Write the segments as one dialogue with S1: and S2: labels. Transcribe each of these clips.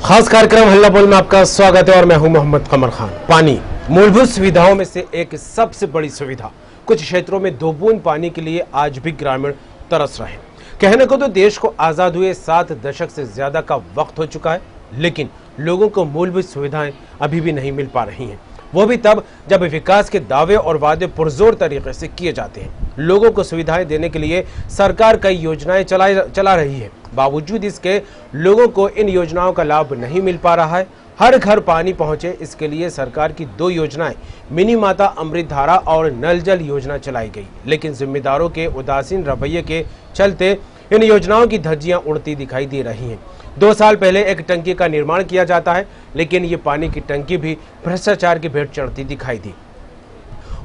S1: खास कार्यक्रम हल्ला बोल में आपका स्वागत है और मैं हूं मोहम्मद कमर खान। पानी मूलभूत सुविधाओं में से एक सबसे बड़ी सुविधा। कुछ क्षेत्रों में 2 बूंद पानी के लिए आज भी ग्रामीण तरस रहे हैं। कहने को तो देश को आजाद हुए 7 दशक से ज्यादा का वक्त हो चुका है, लेकिन लोगों को मूलभूत सुविधाएं अभी भी नहीं मिल पा रही हैं। वो भी तब जब विकास के दावे और वादे पुरजोर तरीके से किए जाते हैं। लोगों को सुविधाएं देने के लिए सरकार कई योजनाएं चला रही है, बावजूद इसके लोगों को इन योजनाओं का लाभ नहीं मिल पा रहा है। हर घर पानी पहुंचे, इसके लिए सरकार की 2 योजनाएं मिनी माता अमृत धारा और नल जल योजना चलाई गई, लेकिन जिम्मेदारों के उदासीन रवैये के चलते इन योजनाओं की धज्जियां उड़ती दिखाई दे रही हैं। 2 साल पहले एक टंकी का निर्माण किया जाता है, लेकिन ये पानी की टंकी भी भ्रष्टाचार की भेंट चढ़ती दिखाई दी।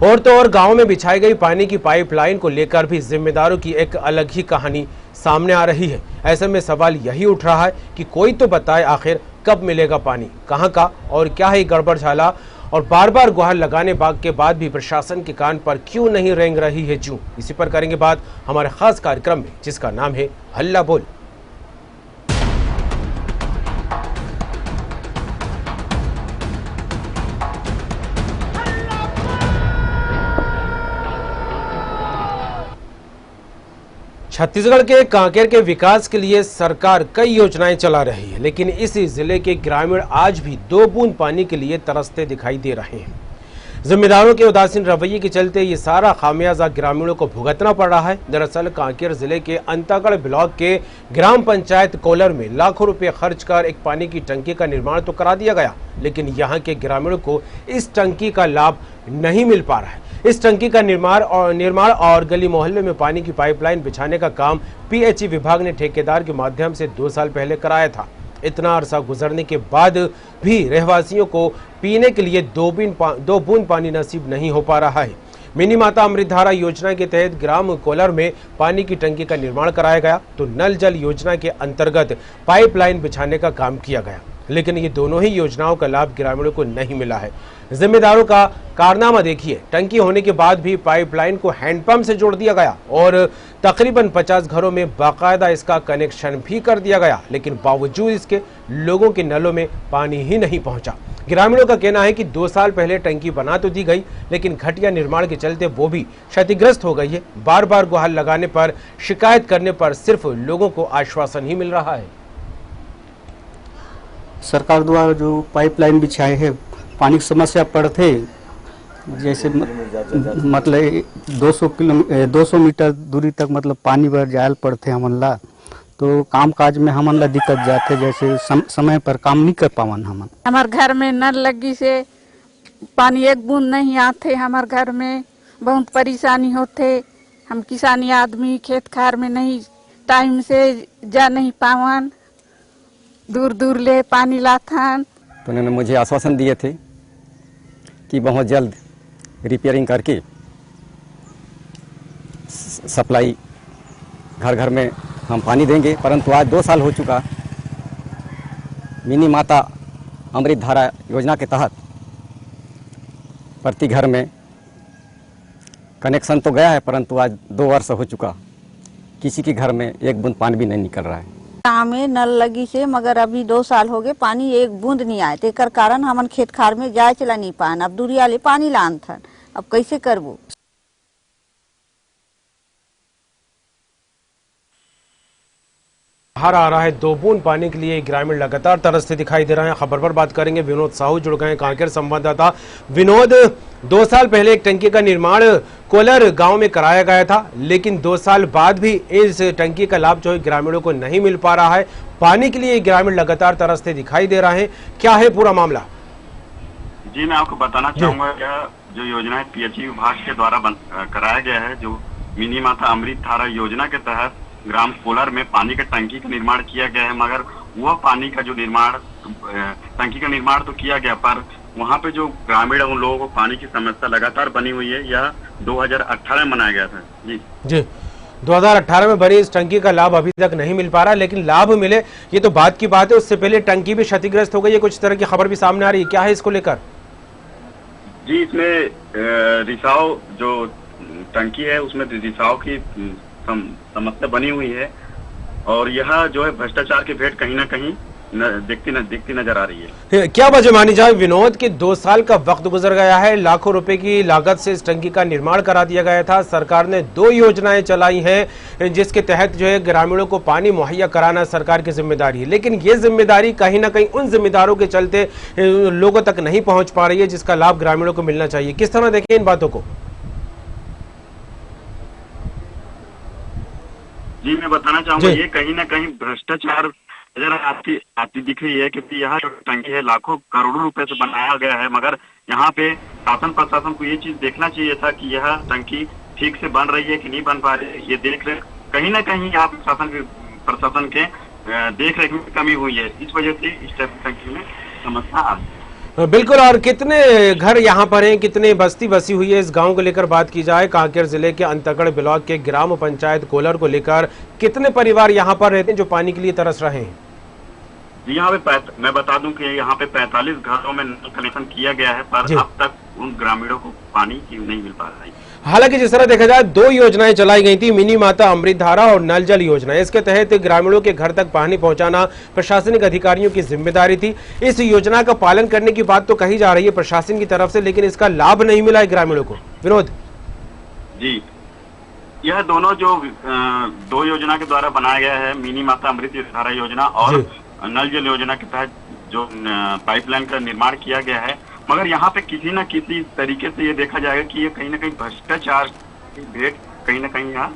S1: और तो और गांव में बिछाई गई पानी की पाइपलाइन को लेकर भी जिम्मेदारों की एक अलग ही कहानी सामने आ रही है। ऐसे में सवाल यही उठ रहा है कि कोई तो बताए आखिर कब मिलेगा पानी, कहां का और क्या है गड़बड़ झाला, और बार बार गुहार लगाने के बाद भी प्रशासन के कान पर क्यों नहीं रेंग रही है जूं। इसी पर करेंगे बात हमारे खास कार्यक्रम में, जिसका नाम है हल्ला बोल। छत्तीसगढ़ के कांकेर के विकास के लिए सरकार कई योजनाएं चला रही है, लेकिन इसी जिले के ग्रामीण आज भी 2 बूंद पानी के लिए तरसते दिखाई दे रहे हैं। जिम्मेदारों के उदासीन रवैये के चलते ये सारा खामियाजा ग्रामीणों को भुगतना पड़ रहा है। दरअसल कांकेर जिले के अंतागढ़ ब्लॉक के ग्राम पंचायत कोलर में लाखों रुपए खर्च कर एक पानी की टंकी का निर्माण तो करा दिया गया, लेकिन यहाँ के ग्रामीणों को इस टंकी का लाभ नहीं मिल पा रहा है। इस टंकी का निर्माण और गली मोहल्ले में पानी की पाइपलाइन बिछाने का काम पीएचई विभाग ने ठेकेदार के माध्यम से 2 साल पहले कराया था। इतना अरसा गुजरने के बाद भी रहवासियों को पीने के लिए 2 बूंद पानी नसीब नहीं हो पा रहा है। मिनी माता अमृत धारा योजना के तहत ग्राम कोलर में पानी की टंकी का निर्माण कराया गया, तो नल जल योजना के अंतर्गत पाइपलाइन बिछाने का काम किया गया, लेकिन ये दोनों ही योजनाओं का लाभ ग्रामीणों को नहीं मिला है। जिम्मेदारों का कारनामा देखिए, टंकी होने के बाद भी पाइपलाइन को हैंडपंप से जोड़ दिया गया और तकरीबन 50 घरों में बाकायदा इसका कनेक्शन भी कर दिया गया, लेकिन बावजूद इसके लोगों के नलों में पानी ही नहीं पहुंचा। ग्रामीणों का कहना है कि 2 साल पहले टंकी बना तो दी गई, लेकिन घटिया निर्माण के चलते वो भी क्षतिग्रस्त हो गई है। बार बार गुहार लगाने पर, शिकायत करने पर सिर्फ लोगों को आश्वासन ही मिल रहा है।
S2: सरकार द्वारा जो पाइपलाइन बिछाए है, पानी की समस्या पड़ते जैसे मतलब 200 मीटर दूरी तक मतलब पानी भर जायल पड़ते हमन ला, तो काम काज में हमन ला दिक्कत जाते, जैसे समय पर काम नहीं कर पावन।
S3: हमार घर में नल लगी से पानी 1 बूंद नहीं आते। हमार घर में बहुत परेशानी होते। हम किसानी आदमी खेत खार में नहीं टाइम से जा नहीं पावन, दूर दूर ले पानी लाथन।
S4: तो उन्होंने मुझे आश्वासन दिए थे कि बहुत जल्द रिपेयरिंग करके सप्लाई घर घर में हम पानी देंगे, परंतु आज 2 साल हो चुका। मिनी माता अमृत धारा योजना के तहत प्रति घर में कनेक्शन तो गया है, परंतु आज 2 वर्ष हो चुका, किसी के घर में 1 बूंद पानी भी नहीं निकल रहा है।
S5: में नल लगी से मगर अभी 2 साल हो गए पानी 1 बूंद नहीं आए, तेकर कारण हमन खेत खार में जाए चला नहीं पान। अब दूरिया ले पानी लान थन, अब कैसे करबो।
S1: बाहर आ रहा है 2 बूंद पानी के लिए ग्रामीण लगातार तरसते दिखाई दे रहे हैं। खबर पर बात करेंगे, विनोद साहू जुड़ गए कांकेर संवाददाता। विनोद, 2 साल पहले एक टंकी का निर्माण कोलर गांव में कराया गया था, लेकिन 2 साल बाद भी इस टंकी का लाभ जो है ग्रामीणों को नहीं मिल पा रहा है। पानी के लिए ग्रामीण लगातार तरसते दिखाई दे रहे हैं, क्या है पूरा मामला?
S6: जी, मैं आपको बताना चाहूंगा, यह जो योजना है पीएचई विभाग के द्वारा कराया गया है, जो मिनी माता अमृत धारा योजना के तहत ग्राम कोलर में पानी का टंकी का निर्माण किया गया है। मगर वह पानी का जो निर्माण, टंकी का निर्माण तो किया गया, पर वहाँ पे जो ग्रामीण उन लोगों को पानी की समस्या लगातार बनी हुई है। यह 2018 में मनाया गया था। जी
S1: 2018 में बनी इस टंकी का लाभ अभी तक नहीं मिल पा रहा, लेकिन लाभ मिले ये तो बात की बात है। उससे पहले टंकी भी क्षतिग्रस्त हो गई है, कुछ तरह की खबर भी सामने आ रही है, क्या है इसको लेकर?
S6: जी, इसमें रिसाव जो टंकी है उसमें रिसाव की समस्या बनी हुई है, और यह जो है भ्रष्टाचार की भेंट कहीं ना कहीं दिखती नजर आ रही है।
S1: क्या वजह मानी जाए विनोद कि 2 साल का वक्त गुजर गया है, लाखों रुपए की लागत से इस टंकी का निर्माण करा दिया गया था, सरकार ने 2 योजनाएं चलाई हैं जिसके तहत जो है ग्रामीणों को पानी मुहैया कराना सरकार की जिम्मेदारी है, लेकिन ये जिम्मेदारी कहीं ना कहीं उन जिम्मेदारों के चलते लोगों तक नहीं पहुंच पा रही है जिसका लाभ ग्रामीणों को मिलना चाहिए। किस तरह देखें इन बातों को?
S6: जी मैं बताना चाहूंगा, ये कहीं ना कहीं भ्रष्टाचार नजर आती दिख रही है, क्योंकि यहाँ जो टंकी है लाखों करोड़ों रुपए से बनाया गया है, मगर यहाँ पे शासन प्रशासन को ये चीज देखना चाहिए था कि यह टंकी ठीक से बन रही है कि नहीं बन पा रही है। ये देख रहे कहीं ना कहीं यहाँ प्रशासन के देख रेख में कमी हुई है, इस वजह से इस टंकी में समस्या आ रही है।
S1: बिल्कुल। और कितने घर यहाँ पर हैं, कितने बस्ती बसी हुई है, इस गांव को लेकर बात की जाए, कांकेर जिले के अंतकड़ ब्लॉक के ग्राम पंचायत कोलर को लेकर कितने परिवार यहाँ पर रहते हैं जो पानी के लिए तरस रहे हैं?
S6: जी यहाँ पे मैं बता दूं कि यहाँ पे 45 घरों में नल कनेक्शन किया गया है, पर अब तक उन ग्रामीणों को पानी नहीं मिल पा रहा है।
S1: हालांकि जिस तरह देखा जाए 2 योजनाएं चलाई गई थी, मिनी माता अमृत धारा और नल जल योजना। इसके तहत ग्रामीणों के घर तक पानी पहुंचाना प्रशासनिक अधिकारियों की जिम्मेदारी थी। इस योजना का पालन करने की बात तो कही जा रही है प्रशासन की तरफ से, लेकिन इसका लाभ नहीं मिला है ग्रामीणों को। विनोद
S6: जी, यह दोनों जो 2 योजना के द्वारा बनाया गया है, मिनी माता अमृत धारा योजना और नल जल योजना के तहत जो पाइपलाइन का निर्माण किया गया है, मगर यहाँ पे किसी न किसी तरीके से ये देखा जाएगा कि ये कहीं ना कहीं भ्रष्टाचार की भेंट कहीं ना कहीं यहाँ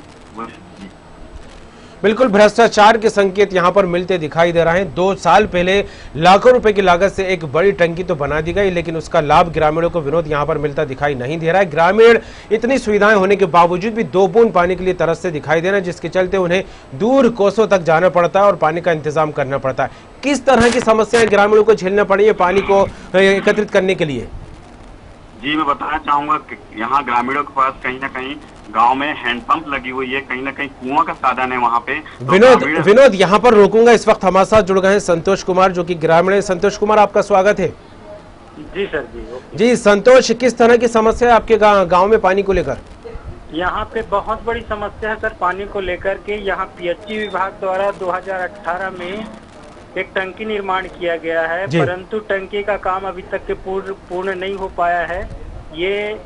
S1: बिल्कुल भ्रष्टाचार के संकेत यहां पर मिलते दिखाई दे रहे हैं। 2 साल पहले लाखों रुपए की लागत से एक बड़ी टंकी तो बना दी गई, लेकिन उसका लाभ ग्रामीणों को विनोद यहां पर मिलता दिखाई नहीं दे रहा है। ग्रामीण इतनी सुविधाएं होने के बावजूद भी 2 बूंद पानी के लिए तरसते दिखाई दे रहे हैं, जिसके चलते उन्हें दूर कोसों तक जाना पड़ता है और पानी का इंतजाम करना पड़ता है। किस तरह की समस्याएं ग्रामीणों को झेलना पड़ी है पानी को एकत्रित करने के लिए?
S6: जी मैं बताना चाहूंगा कि यहाँ ग्रामीणों के पास कहीं ना कहीं गांव में हैंडपंप लगी हुई है, कहीं ना कहीं कुआं का साधन है वहाँ पे। तो
S1: विनोद यहाँ पर रोकूंगा, इस वक्त हमारे साथ जुड़ गए हैं संतोष कुमार जो कि ग्रामीण है। संतोष कुमार, आपका स्वागत है।
S7: जी सर।
S1: जी संतोष, किस तरह की समस्या है आपके गाँव में पानी को लेकर?
S7: यहाँ पे बहुत बड़ी समस्या है सर पानी को लेकर के। यहाँ पीएचई विभाग द्वारा 2018 में एक टंकी निर्माण किया गया है, परंतु टंकी का काम अभी तक के पूर्ण नहीं हो पाया है। ये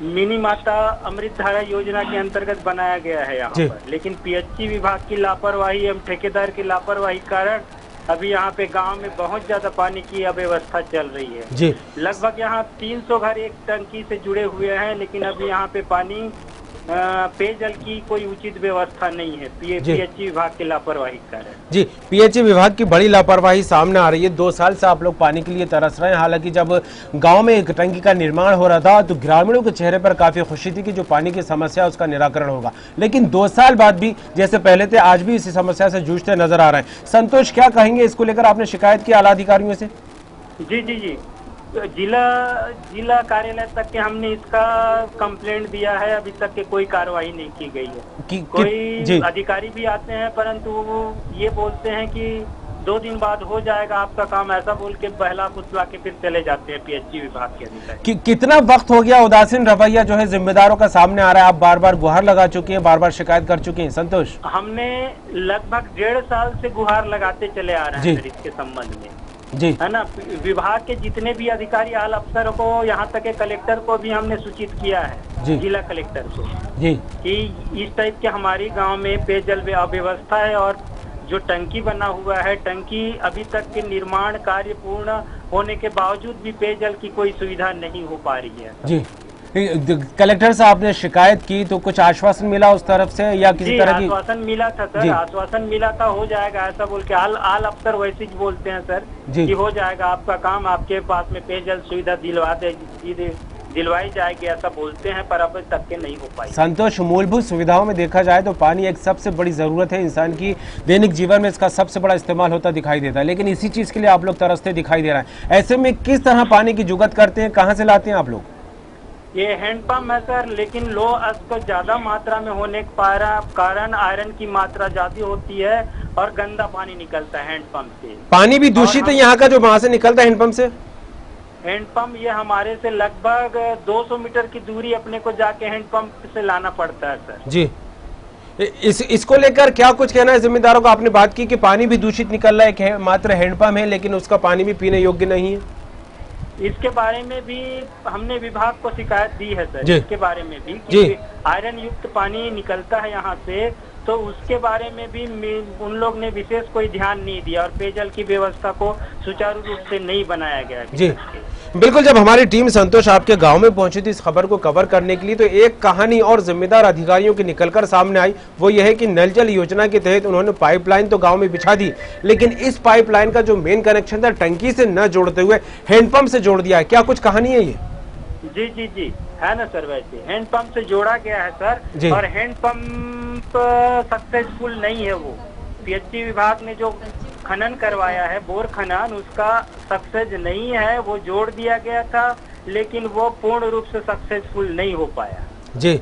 S7: मिनी माता अमृत धारा योजना के अंतर्गत बनाया गया है यहाँ पर, लेकिन पीएचई विभाग की लापरवाही एवं ठेकेदार की लापरवाही कारण अभी यहाँ पे गांव में बहुत ज्यादा पानी की अव्यवस्था चल रही है।
S1: जी।
S7: लगभग यहाँ 300 घर एक टंकी से जुड़े हुए हैं, लेकिन अभी यहाँ पे पानी पेयजल की कोई उचित व्यवस्था नहीं है पीएचई विभाग की लापरवाही कारण।
S1: जी, पीएचई विभाग की बड़ी लापरवाही सामने आ रही है। 2 साल से आप लोग पानी के लिए तरस रहे हैं। हालांकि जब गांव में एक टंकी का निर्माण हो रहा था तो ग्रामीणों के चेहरे पर काफी खुशी थी कि जो पानी की समस्या है उसका निराकरण होगा, लेकिन 2 साल बाद भी जैसे पहले थे आज भी इसी समस्या से जूझते नजर आ रहे हैं। संतोष, क्या कहेंगे इसको लेकर? आपने शिकायत की आला अधिकारियों से?
S7: जी, जिला कार्यालय तक के हमने इसका कंप्लेंट दिया है, अभी तक के कोई कार्रवाई नहीं की गई है। कोई अधिकारी भी आते हैं परंतु वो ये बोलते हैं कि 2 दिन बाद हो जाएगा आपका काम, ऐसा बोल के बहला फुसला के फिर चले जाते हैं पीएचई विभाग के अधिकारी।
S1: कितना वक्त हो गया उदासीन रवैया जो है जिम्मेदारों का सामने आ रहा है? आप बार बार गुहार लगा चुके हैं, बार बार शिकायत कर चुके हैं। संतोष,
S7: हमने लगभग 1.5 साल से गुहार लगाते चले आ रहे हैं इसके संबंध में,
S1: जी
S7: है ना। विभाग के जितने भी अधिकारी आल अफसरों को, यहाँ तक के कलेक्टर को भी हमने सूचित किया है, जिला कलेक्टर को, जी, कि इस टाइप के हमारी गांव में पेयजल अव्यवस्था है और जो टंकी बना हुआ है, टंकी अभी तक के निर्माण कार्य पूर्ण होने के बावजूद भी पेयजल की कोई सुविधा नहीं हो पा रही है। जी,
S1: कलेक्टर साहब ने शिकायत की तो कुछ आश्वासन मिला उस तरफ से या किसी तरह की?
S7: आश्वासन मिला था सर, आश्वासन मिला था हो जाएगा ऐसा बोल के। आल अफसर वैसे ही बोलते हैं सर कि हो जाएगा आपका काम, आपके पास में पेयजल सुविधा दिलवाई जाएगी, ऐसा बोलते हैं, पर अब तक के नहीं हो पाई।
S1: संतोष, मूलभूत सुविधाओं में देखा जाए तो पानी एक सबसे बड़ी जरूरत है, इंसान की दैनिक जीवन में इसका सबसे बड़ा इस्तेमाल होता दिखाई देता है, लेकिन इसी चीज के लिए आप लोग तरसते दिखाई दे रहे हैं। ऐसे में किस तरह पानी की जुगत करते हैं, कहाँ से लाते हैं आप लोग?
S7: ये हैंडपंप है सर, लेकिन लो अस्क ज्यादा मात्रा में होने के कारण आयरन की मात्रा ज्यादा होती है और गंदा पानी निकलता है हैंडपंप से।
S1: पानी भी दूषित है यहाँ का जो वहाँ से निकलता है हैंडपंप से?
S7: हैंडपंप ये हमारे से लगभग 200 मीटर की दूरी अपने को जाके हैंडपंप से लाना पड़ता है सर।
S1: जी, इसको लेकर क्या कुछ कहना है जिम्मेदारों का? आपने बात की कि पानी भी दूषित निकल रहा है, मात्र हैंडपंप है लेकिन उसका पानी भी पीने योग्य नहीं है।
S7: इसके बारे में भी हमने विभाग को शिकायत दी है सर,
S1: जी।
S7: इसके बारे में भी
S1: जी।
S7: कि आयरन युक्त पानी निकलता है यहाँ से, तो उसके बारे में भी उन लोग ने विशेष कोई ध्यान नहीं दिया और पेयजल की व्यवस्था को सुचारू रूप से नहीं बनाया गया।
S1: जी बिल्कुल, जब हमारी टीम संतोष आपके गांव में पहुंची थी इस खबर को कवर करने के लिए, तो एक कहानी और जिम्मेदार अधिकारियों की निकलकर सामने आई। वो ये है कि नल जल योजना के तहत उन्होंने पाइपलाइन तो गांव में बिछा दी, लेकिन इस पाइपलाइन का जो मेन कनेक्शन था टंकी से न जोड़ते हुए हैंडपंप से जोड़ दिया है। क्या कुछ कहानी है ये?
S7: जी जी जी है ना सर, वैसे हैंडपंप से जोड़ा गया है सर, और हैंडपंप सक्सेसफुल नहीं है। वो पीएचई विभाग ने जो खनन करवाया है, बोर खनन, उसका सक्सेस नहीं है। वो जोड़ दिया गया था लेकिन वो पूर्ण रूप से सक्सेसफुल नहीं हो पाया।
S1: जी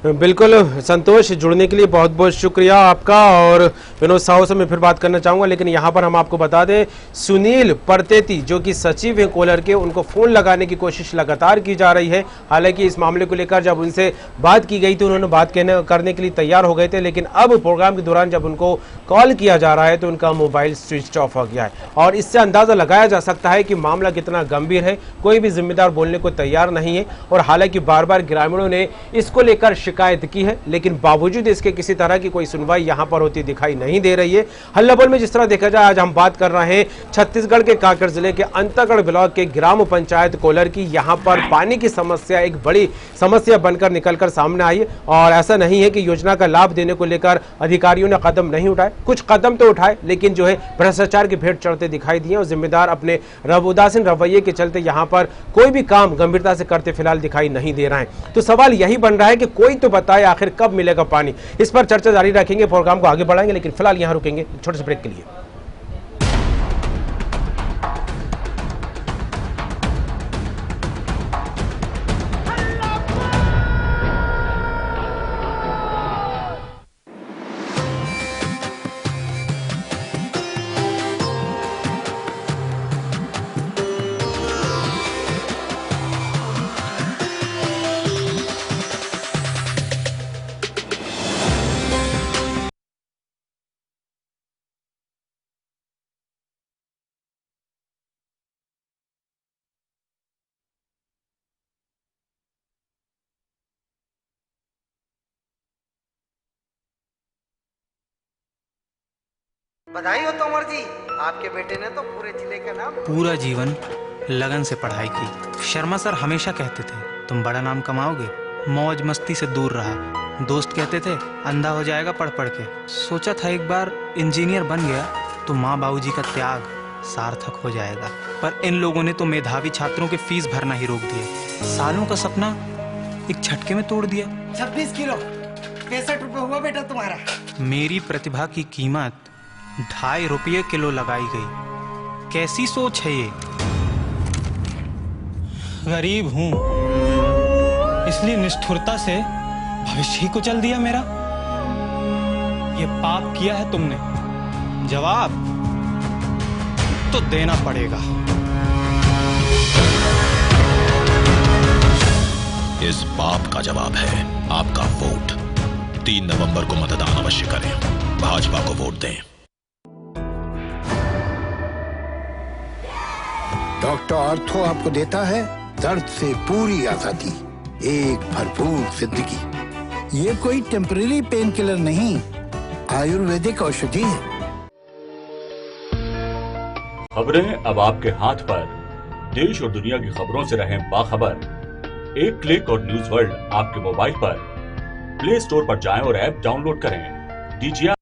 S1: बिल्कुल संतोष, जुड़ने के लिए बहुत बहुत शुक्रिया आपका। और विनोद साहू से मैं फिर बात करना चाहूंगा, लेकिन यहाँ पर हम आपको बता दें सुनील परतेती जो कि सचिव हैं कोलर के, उनको फोन लगाने की कोशिश लगातार की जा रही है। हालांकि इस मामले को लेकर जब उनसे बात की गई थी उन्होंने बात करने के लिए तैयार हो गए थे, लेकिन अब प्रोग्राम के दौरान जब उनको कॉल किया जा रहा है तो उनका मोबाइल स्विच ऑफ हो गया है। और इससे अंदाजा लगाया जा सकता है कि मामला कितना गंभीर है। कोई भी जिम्मेदार बोलने को तैयार नहीं है। और हालांकि बार बार ग्रामीणों ने इसको लेकर शिकायत की है, लेकिन बावजूद इसके किसी तरह की कोई सुनवाई यहां पर होती दिखाई नहीं दे रही है। हल्लाबोल में जिस तरह देखा जाए, आज हम बात कर रहे हैं छत्तीसगढ़ के कांकेर जिले के अंतागढ़ ब्लॉक के ग्राम पंचायत कोलर की। यहां पर पानी की समस्या एक बड़ी समस्या बनकर निकलकर सामने आई है। और ऐसा नहीं है कि योजना का लाभ देने को लेकर अधिकारियों ने कदम नहीं उठाए, कुछ कदम तो उठाए, लेकिन जो है भ्रष्टाचार की भेंट चढ़ते दिखाई दिए और जिम्मेदार अपने उदासीन रवैये के चलते यहां पर कोई भी काम गंभीरता से करते फिलहाल दिखाई नहीं दे रहा है। तो सवाल यही बन रहा है कि कोई तो बताए आखिर कब मिलेगा पानी। इस पर चर्चा जारी रखेंगे, प्रोग्राम को आगे बढ़ाएंगे, लेकिन फिलहाल यहां रुकेंगे छोटे से ब्रेक के लिए।
S8: बधाई हो तोमर जी, आपके बेटे ने तो पूरे जिले का नाम।
S9: पूरा जीवन लगन से पढ़ाई की। शर्मा सर हमेशा कहते थे तुम बड़ा नाम कमाओगे। मौज मस्ती से दूर रहा। दोस्त कहते थे अंधा हो जाएगा पढ़ पढ़ के। सोचा था एक बार इंजीनियर बन गया तो माँ बाबूजी का त्याग सार्थक हो जाएगा, पर इन लोगों ने तो मेधावी छात्रों के फीस भरना ही रोक दिया। सालों का सपना एक झटके में तोड़ दिया।
S8: 26 किलो 65 रुपए हुआ बेटा तुम्हारा।
S9: मेरी प्रतिभा की कीमत 2.5 रुपये किलो लगाई गई। कैसी सोच है ये? गरीब हूं इसलिए निष्ठुरता से भविष्य ही कुचल दिया मेरा। ये पाप किया है तुमने, जवाब तो देना पड़ेगा।
S10: इस पाप का जवाब है आपका वोट। 3 नवंबर को मतदान अवश्य करें, भाजपा को वोट दें।
S11: डॉक्टर ऑर्थो आपको देता है दर्द से पूरी आजादी, एक भरपूर जिंदगी। ये कोई टेम्परेरी पेन किलर नहीं, आयुर्वेदिक औषधि है।
S12: खबरें अब आपके हाथ पर। देश और दुनिया की खबरों से रहें बाखबर। एक क्लिक और न्यूज वर्ल्ड आपके मोबाइल पर। प्ले स्टोर पर जाएं और ऐप डाउनलोड करें। डीजीआर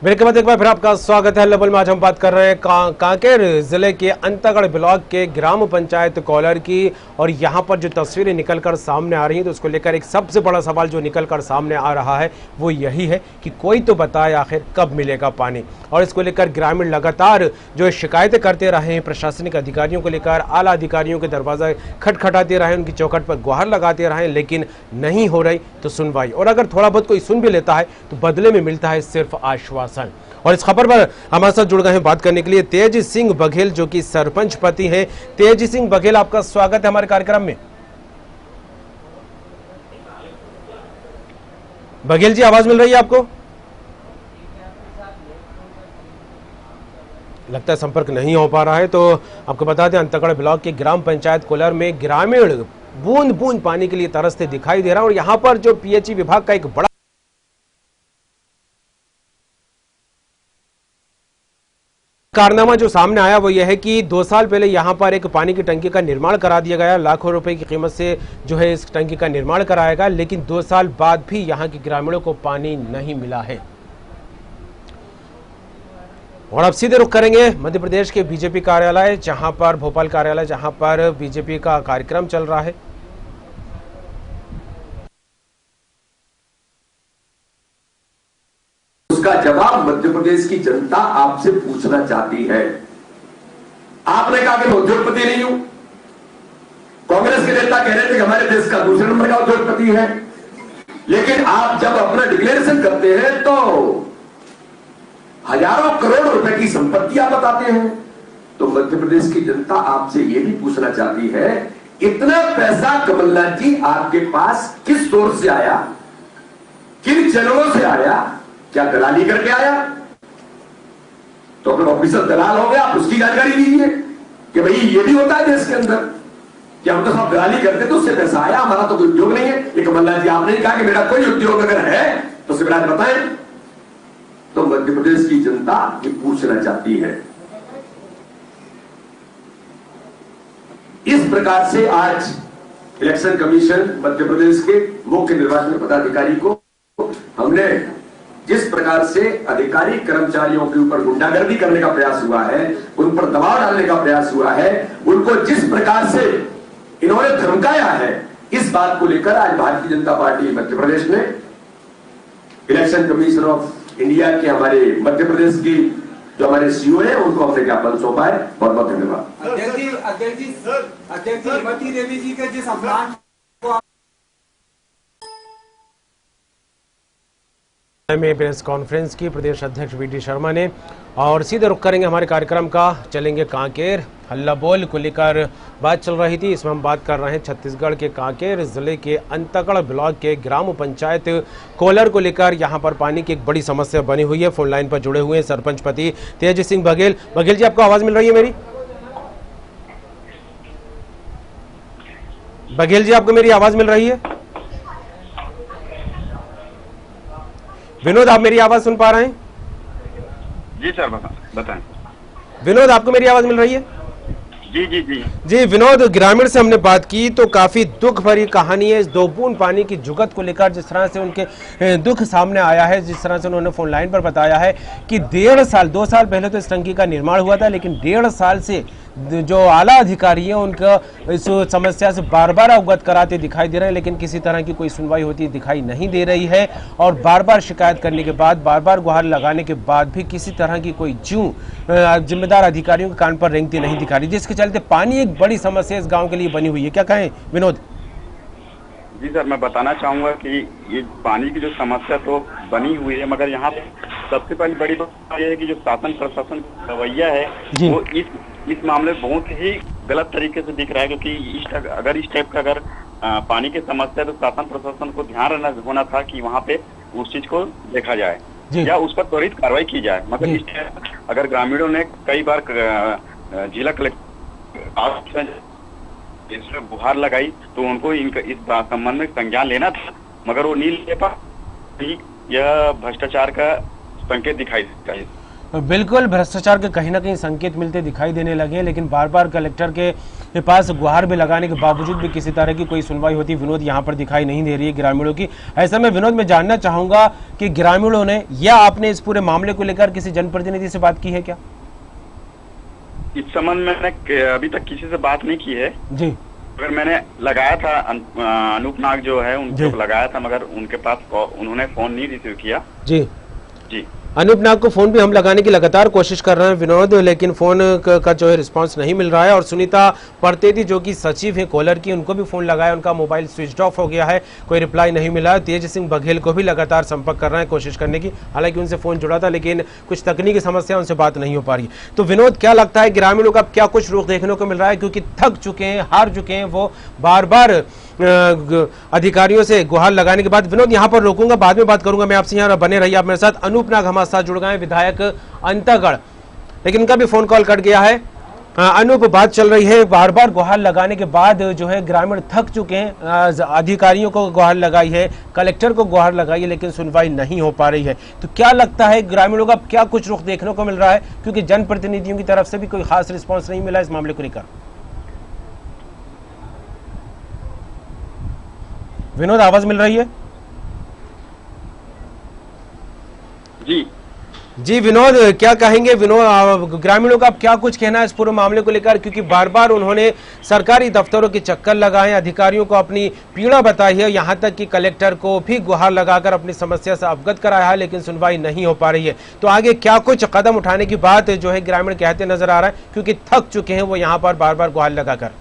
S1: ब्रेक के बाद एक बार फिर आपका स्वागत है। लेवल में आज हम बात कर रहे हैं कांकेर जिले के अंतागढ़ ब्लॉक के ग्राम पंचायत कोलर की, और यहां पर जो तस्वीरें निकलकर सामने आ रही हैं तो उसको लेकर एक सबसे बड़ा सवाल जो निकलकर सामने आ रहा है वो यही है कि कोई तो बताए आखिर कब मिलेगा पानी। और इसको लेकर ग्रामीण लगातार जो शिकायतें करते रहे हैं, प्रशासनिक अधिकारियों को लेकर आला अधिकारियों के दरवाजा खटखटाते रहे, उनकी चौखट पर गुहार लगाते रहे, लेकिन नहीं हो रही तो सुनवाई। और अगर थोड़ा बहुत कोई सुन भी लेता है तो बदले में मिलता है सिर्फ आश्वासन। और इस खबर पर हमारे साथ जुड़ गए हैं बात करने के लिए तेज सिंह बघेल, जो कि सरपंच पति हैं। तेज सिंह बघेल, आपका स्वागत है हमारे कार्यक्रम में। बघेल जी, आवाज मिल रही है आपको? लगता है संपर्क नहीं हो पा रहा है। तो आपको बता दें, अंतागढ़ ब्लॉक के ग्राम पंचायत कोलर में ग्रामीण बूंद बूंद पानी के लिए तरसते दिखाई दे रहा है। और यहां पर जो पीएचई विभाग का एक बड़ा कारनामा जो सामने आया वो यह है कि 2 साल पहले यहां पर एक पानी की टंकी का निर्माण करा दिया गया, लाखों रुपए की कीमत से जो है इस टंकी का निर्माण कराया गया, लेकिन 2 साल बाद भी यहां के ग्रामीणों को पानी नहीं मिला है। और अब सीधे रुख करेंगे मध्य प्रदेश के बीजेपी कार्यालय, जहां पर भोपाल कार्यालय, जहां पर बीजेपी का कार्यक्रम चल रहा है।
S13: उसका जवाब मध्य प्रदेश की जनता आपसे पूछना चाहती है। आपने कहा कि मैं उद्योगपति नहीं हूं। कांग्रेस के नेता कह रहे थे कि हमारे देश का दूसरे नंबर का उद्योगपति है, लेकिन आप जब अपना डिक्लेरेशन करते हैं तो हजारों करोड़ रुपए की संपत्ति आप बताते हैं। तो मध्य प्रदेश की जनता आपसे यह भी पूछना चाहती है, इतना पैसा कमलनाथ जी आपके पास किस सोर्स से आया, किन चैनलों से आया, क्या दलाली करके आया? तो अगर ऑफिसर दलाल हो गया, आप उसकी जानकारी दीजिए कि भाई ये भी होता है देश के अंदर कि हम तो सब दलाली करते तो उससे पैसा आया, हमारा तो कोई उद्योग नहीं है। ये कमलनाथ जी आपने कहा कि मेरा कोई उद्योग अगर है तो शिवराज बताएं। तो मध्य प्रदेश की जनता ये पूछना चाहती है। इस प्रकार से आज इलेक्शन कमीशन मध्य प्रदेश के मुख्य निर्वाचन पदाधिकारी को हमने जिस प्रकार से अधिकारी कर्मचारियों के ऊपर गुंडागर्दी करने का प्रयास हुआ है, उन पर दबाव डालने का प्रयास हुआ है, उनको जिस प्रकार से इन्होंने धमकाया है, इस बात को लेकर आज भारतीय जनता पार्टी मध्य प्रदेश ने इलेक्शन कमीशन ऑफ इंडिया के हमारे मध्य प्रदेश की जो हमारे सीओ है उनको हमने ज्ञापन सौंपा है। बहुत बहुत धन्यवाद। अध्यक्ष जी हिम्मती देवी जी के जिस अपमान
S1: में प्रेस कॉन्फ्रेंस की प्रदेश अध्यक्ष वीडी शर्मा ने। और सीधे रुख करेंगे हमारे कार्यक्रम का, चलेंगे कांकेर। हल्ला बोल को लेकर बात चल रही थी, इसमें हम बात कर रहे हैं छत्तीसगढ़ के कांकेर जिले के अंतागढ़ ब्लॉक के ग्राम पंचायत कोलर को लेकर। यहां पर पानी की एक बड़ी समस्या बनी हुई है। फोन लाइन पर जुड़े हुए हैं सरपंच पति तेज सिंह बघेल। बघेल जी, आपको आवाज मिल रही है मेरी? बघेल जी, आपको मेरी आवाज मिल रही है? विनोद, आप मेरी आवाज सुन पा रहे हैं?
S6: जी सर, बताएं।
S1: विनोद, आपको मेरी आवाज मिल रही है?
S6: जी जी जी
S1: जी विनोद, ग्रामीण से हमने बात की तो काफी दुख भरी कहानी है इस 2 बूंद पानी की जुगत को लेकर। जिस तरह से उनके दुख सामने आया है, जिस तरह से उन्होंने फोन लाइन पर बताया है कि 2 साल पहले तो इस टंकी का निर्माण हुआ था, लेकिन 1.5 साल से जो आला अधिकारी हैं उनका इस समस्या से बार बार अवगत कराते दिखाई दे रहे हैं, लेकिन किसी तरह की कोई सुनवाई होती दिखाई नहीं दे रही है। और बार बार शिकायत करने के बाद, बार बार गुहार लगाने के बाद भी किसी तरह की कोई जिम्मेदार अधिकारियों के कान पर रेंगती नहीं दिखा रही, जिसके चलते पानी एक बड़ी समस्या इस गाँव के लिए बनी हुई है। क्या कहें विनोद?
S6: जी सर, मैं बताना चाहूंगा कि ये पानी की जो समस्या तो बनी हुई है, मगर यहाँ पे सबसे पहली बड़ी बात यह है कि जो शासन प्रशासन का रवैया है वो इस मामले में बहुत ही गलत तरीके से दिख रहा है। क्योंकि अगर इस टाइप का अगर पानी की समस्या, तो शासन प्रशासन को ध्यान होना था कि वहाँ पे उस चीज को देखा जाए या उस पर त्वरित कार्रवाई की जाए। मगर इस टाइप अगर ग्रामीणों ने कई बार जिला कलेक्टर इसमें गुहार लगाई तो उनको इस संबंध में संज्ञान लेना था, मगर वो नहीं ले पाए। यह भ्रष्टाचार का संकेत दिखाई देता है।
S1: बिल्कुल भ्रष्टाचार के कहीं ना कहीं संकेत मिलते दिखाई देने लगे हैं, लेकिन बार बार कलेक्टर के पास गुहार भी लगाने के बावजूद भी किसी तरह की कोई सुनवाई होती विनोद यहाँ पर दिखाई नहीं दे रही है ग्रामीणों की। ऐसा में विनोद मैं जानना चाहूंगा कि ग्रामीणों ने या आपने इस पूरे मामले को लेकर किसी जनप्रतिनिधि से बात की है क्या?
S6: इस संबंध में मैंने अभी तक किसी से बात नहीं की है
S1: जी।
S6: अगर मैंने लगाया था अनूप नाग जो है उनको लगाया था, मगर उनके पास उन्होंने फोन नहीं रिसीव किया।
S1: जी
S6: जी
S1: अनूप नाग को फोन भी हम लगाने की लगातार कोशिश कर रहे हैं विनोद, लेकिन फोन का जो है रिस्पांस नहीं मिल रहा है। और सुनीता परतेती जो कि सचिव है कोलर की, उनको भी फोन लगाया, उनका मोबाइल स्विच ऑफ हो गया है, कोई रिप्लाई नहीं मिला। तेज सिंह बघेल को भी लगातार संपर्क कर रहे हैं कोशिश करने की, हालांकि उनसे फोन जुड़ा था लेकिन कुछ तकनीकी समस्या उनसे बात नहीं हो पा रही। तो विनोद क्या लगता है ग्रामीणों का क्या कुछ रुख देखने को मिल रहा है, क्योंकि थक चुके हैं, हार चुके हैं, वो बार बार अधिकारियों से गुहार लगाने के बाद। विनोद यहाँ पर रोकूंगा, बाद में बात करूंगा मैं आपसे, यहाँ बने रहिए आप मेरे साथ। अनूप नाग हमारे साथ जुड़ गए, विधायक अंतागढ़, लेकिन उनका भी फोन कॉल कट गया है। अनूप, बात चल रही है, बार बार गुहार लगाने के बाद जो है ग्रामीण थक चुके हैं, अधिकारियों को गुहार लगाई है, कलेक्टर को गुहार लगाई है, लेकिन सुनवाई नहीं हो पा रही है। तो क्या लगता है ग्रामीणों का क्या कुछ रुख देखने को मिल रहा है, क्योंकि जनप्रतिनिधियों की तरफ से भी कोई खास रिस्पॉन्स नहीं मिला इस मामले को लेकर? विनोद, आवाज मिल रही है? जी विनोद, क्या कहेंगे विनोद, ग्रामीणों का क्या कुछ कहना है इस पूरे मामले को लेकर, क्योंकि बार बार उन्होंने सरकारी दफ्तरों के चक्कर लगाए, अधिकारियों को अपनी पीड़ा बताई है, यहाँ तक कि कलेक्टर को भी गुहार लगाकर अपनी समस्या से अवगत कराया है, लेकिन सुनवाई नहीं हो पा रही है। तो आगे क्या कुछ कदम उठाने की बात जो है ग्रामीण कहते नजर आ रहा है, क्योंकि थक चुके हैं वो यहाँ पर बार बार गुहार लगाकर?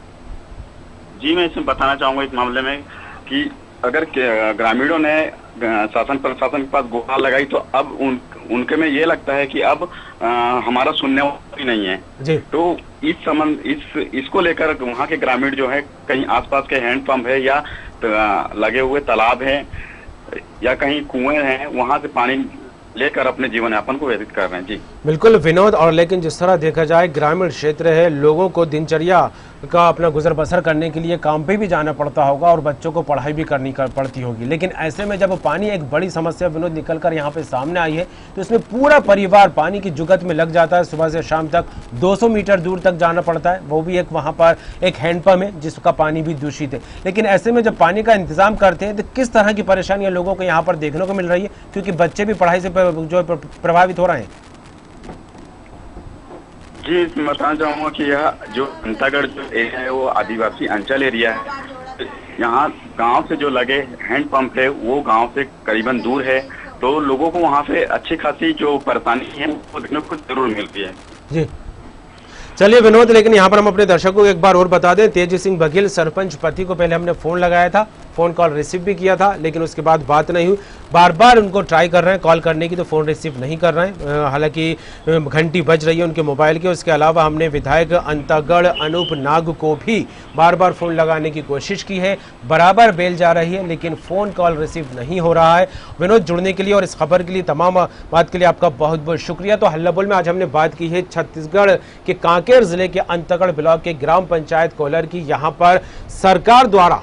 S6: जी, मैं इसमें बताना चाहूंगा इस मामले में कि अगर ग्रामीणों ने शासन प्रशासन के पास गुहार लगाई तो अब उनके में ये लगता है कि अब हमारा सुनने वाला नहीं है
S1: जी।
S6: तो इस संबंध इसको लेकर वहाँ के ग्रामीण जो है कहीं आसपास के हैंडपंप है या लगे हुए तालाब है या कहीं कुएं हैं, वहाँ से पानी लेकर अपने जीवन यापन को व्यतीत कर रहे हैं। जी
S1: बिल्कुल विनोद, और लेकिन जिस तरह देखा जाए ग्रामीण क्षेत्र है, लोगों को दिनचर्या का अपना गुजर बसर करने के लिए काम पे भी जाना पड़ता होगा और बच्चों को पढ़ाई भी करनी पड़ती होगी, लेकिन ऐसे में जब पानी एक बड़ी समस्या विनोद निकलकर यहाँ पे सामने आई है तो इसमें पूरा परिवार पानी की जुगत में लग जाता है। सुबह से शाम तक 200 मीटर दूर तक जाना पड़ता है, वो भी एक वहाँ पर एक हैंडपम्प है जिसका पानी भी दूषित है। लेकिन ऐसे में जब पानी का इंतजाम करते हैं तो किस तरह की परेशानियां लोगों को यहाँ पर देखने को मिल रही है, क्योंकि बच्चे भी पढ़ाई से जो प्रभावित हो रहे हैं?
S6: जी, इसमें बताना चाहूँगा कि यह जो अंतागढ़ जो एरिया है वो आदिवासी अंचल एरिया है। यहाँ गांव से जो लगे हैंडपंप है वो गांव से करीबन दूर है, तो लोगों को वहाँ से अच्छी खासी जो परेशानी है वो देखने को जरूर मिलती है।
S1: जी चलिए विनोद, लेकिन यहाँ पर हम अपने दर्शकों को एक बार और बता दें, तेज सिंह बघेल सरपंच पति को पहले हमने फोन लगाया था, फोन कॉल रिसीव भी किया था, लेकिन उसके बाद बात नहीं हुई। बार बार उनको ट्राई कर रहे हैं कॉल करने की तो फ़ोन रिसीव नहीं कर रहे हैं, हालांकि घंटी बज रही है उनके मोबाइल की। उसके अलावा हमने विधायक अंतागढ़ अनूप नाग को भी बार बार फ़ोन लगाने की कोशिश की है, बराबर बेल जा रही है, लेकिन फ़ोन कॉल रिसीव नहीं हो रहा है। विनोद, जुड़ने के लिए और इस खबर के लिए, तमाम बात के लिए आपका बहुत बहुत शुक्रिया। तो हल्ला बोल में आज हमने बात की है छत्तीसगढ़ के कांकेर जिले के अंतागढ़ ब्लॉक के ग्राम पंचायत कोलर की। यहाँ पर सरकार द्वारा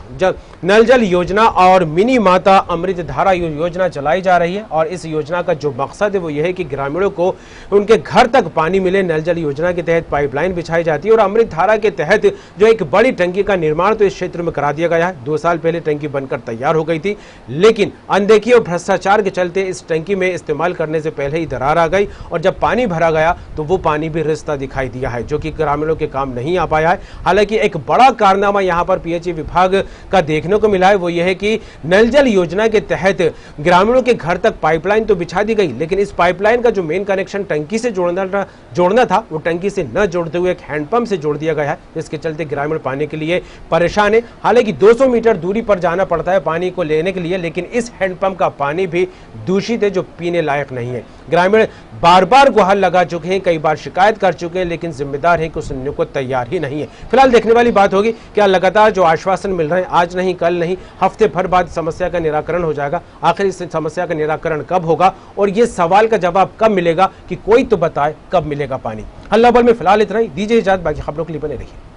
S1: नल जल योजना और मिनी माता अमृत धारा योजना चलाई जा रही है, और इस योजना का जो मकसद है वो ये है कि ग्रामीणों को उनके घर तक पानी मिले। नल जल योजना के तहत पाइपलाइन बिछाई जाती है और अमृत धारा के तहत जो एक बड़ी टंकी का निर्माण तो इस क्षेत्र में करा दिया गया है। 2 साल पहले टंकी बनकर तैयार हो गई थी, लेकिन अनदेखी और भ्रष्टाचार के चलते इस टंकी में इस्तेमाल करने से पहले ही दरार आ गई, और जब पानी भरा गया तो वो पानी भी रिश्ता दिखाई दिया है, जो कि ग्रामीणों के काम नहीं आ पाया है। हालांकि एक बड़ा कारनामा यहाँ पर पीएचई विभाग का देखने को मिला है, वो ये है कि नल जल योजना के तहत ग्रामीणों के घर तक पाइपलाइन तो बिछा दी गई, लेकिन इस पाइपलाइन का जो मेन कनेक्शन टंकी से जोड़ना था वो टंकी से न जोड़ते हुए एक हैंडपंप से जोड़ दिया गया है, जिसके चलते ग्रामीण पानी के लिए परेशान है। हालांकि 200 मीटर दूरी पर जाना पड़ता है पानी को लेने के लिए, लेकिन इस हैंडपंप का पानी भी दूषित है, जो पीने लायक नहीं है। ग्रामीण बार बार गुहार लगा चुके हैं, कई बार शिकायत कर चुके हैं, लेकिन जिम्मेदार है कि सुनने को तैयार ही नहीं है। फिलहाल देखने वाली बात होगी क्या लगातार जो आश्वासन मिल रहे हैं, आज नहीं कल नहीं हफ्ते भर बाद समस्या का निराकरण हो जाएगा। आखिर इस समस्या का निराकरण कब होगा और ये सवाल का जवाब कब मिलेगा कि कोई तो बताए कब मिलेगा पानी। हल्ला बोल में फिलहाल इतना ही, दीजिए इजाजत, बाकी खबरों के लिए बने रहिए।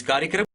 S14: इस कार्यक्रम